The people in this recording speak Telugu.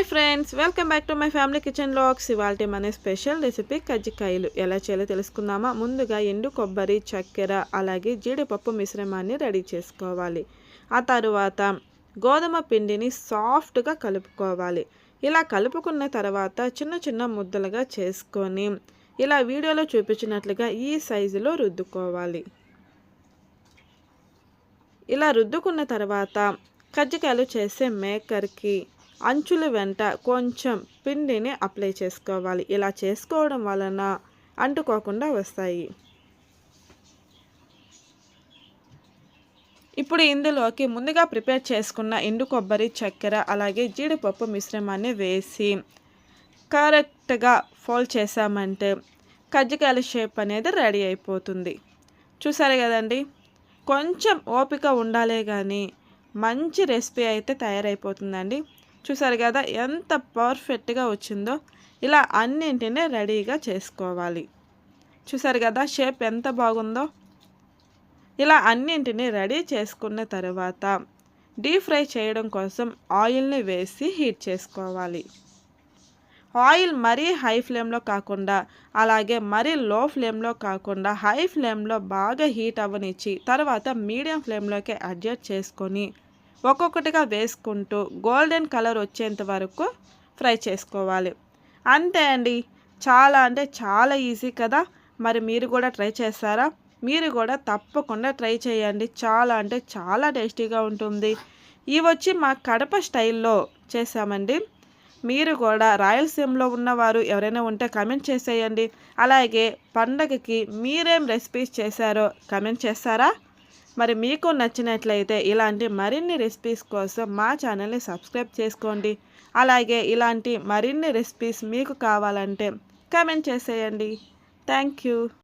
Hi friends, welcome back to my family kitchen vlogs. ఇవాల్టి మన స్పెషల్ రెసిపీ కజ్జికాయలు ఎలా చేయాలో తెలుసుకుందామా. ముందుగా ఎండు కొబ్బరి, చక్కెర అలాగే జీడిపప్పు మిశ్రమాన్ని రెడీ చేసుకోవాలి. ఆ తరువాత గోధుమ పిండిని సాఫ్ట్గా కలుపుకోవాలి. ఇలా కలుపుకున్న తర్వాత చిన్న చిన్న ముద్దలుగా చేసుకొని ఇలా వీడియోలో చూపించినట్లుగా ఈ సైజులో రుద్దుకోవాలి. ఇలా రుద్దుకున్న తర్వాత కజ్జికాయలు చేసే మేకర్కి అంచుల వెంట కొంచెం పిండిని అప్లై చేసుకోవాలి. ఇలా చేసుకోవడం వలన అంటుకోకుండా వస్తాయి. ఇప్పుడు ఇందులోకి ముందుగా ప్రిపేర్ చేసుకున్న ఎండు కొబ్బరి, చక్కెర అలాగే జీడిపప్పు మిశ్రమాన్ని వేసి కరెక్ట్గా ఫోల్డ్ చేసామంటే కజ్జికాయల షేప్ అనేది రెడీ అయిపోతుంది. చూసారు కదండి, కొంచెం ఓపిక ఉండాలే కానీ మంచి రెసిపీ అయితే తయారైపోతుందండి. చూసారు కదా ఎంత పర్ఫెక్ట్గా వచ్చిందో. ఇలా అన్నింటినీ రెడీగా చేసుకోవాలి. చూసారు కదా షేప్ ఎంత బాగుందో. ఇలా అన్నింటినీ రెడీ చేసుకున్న తర్వాత డీప్ ఫ్రై చేయడం కోసం ఆయిల్ని వేసి హీట్ చేసుకోవాలి. ఆయిల్ మరీ హై ఫ్లేమ్లో కాకుండా అలాగే మరీ లో ఫ్లేమ్లో కాకుండా హై ఫ్లేమ్లో బాగా హీట్ అవ్వనిచ్చి తర్వాత మీడియం ఫ్లేమ్లోకి అడ్జస్ట్ చేసుకొని ఒక్కొక్కటిగా వేసుకుంటూ గోల్డెన్ కలర్ వచ్చేంత వరకు ఫ్రై చేసుకోవాలి. అంతే అండి, చాలా అంటే చాలా ఈజీ కదా. మరి మీరు కూడా ట్రై చేస్తారా? మీరు కూడా తప్పకుండా ట్రై చేయండి. చాలా అంటే చాలా టేస్టీగా ఉంటుంది. ఇవి వచ్చి మా కడప స్టైల్లో చేసామండి. మీరు కూడా రాయలసీమలో ఉన్నవారు ఎవరైనా ఉంటే కమెంట్ చేసేయండి. అలాగే పండగకి మీరేం రెసిపీస్ చేశారో కమెంట్ చేస్తారా? మరి మీకు నచ్చినట్లయితే ఇలాంటి మరిన్ని రెసిపీస్ కోసం మా ఛానల్ని సబ్స్క్రైబ్ చేసుకోండి. అలాగే ఇలాంటి మరిన్ని రెసిపీస్ మీకు కావాలంటే కమెంట్ చేసేయండి. Thank you.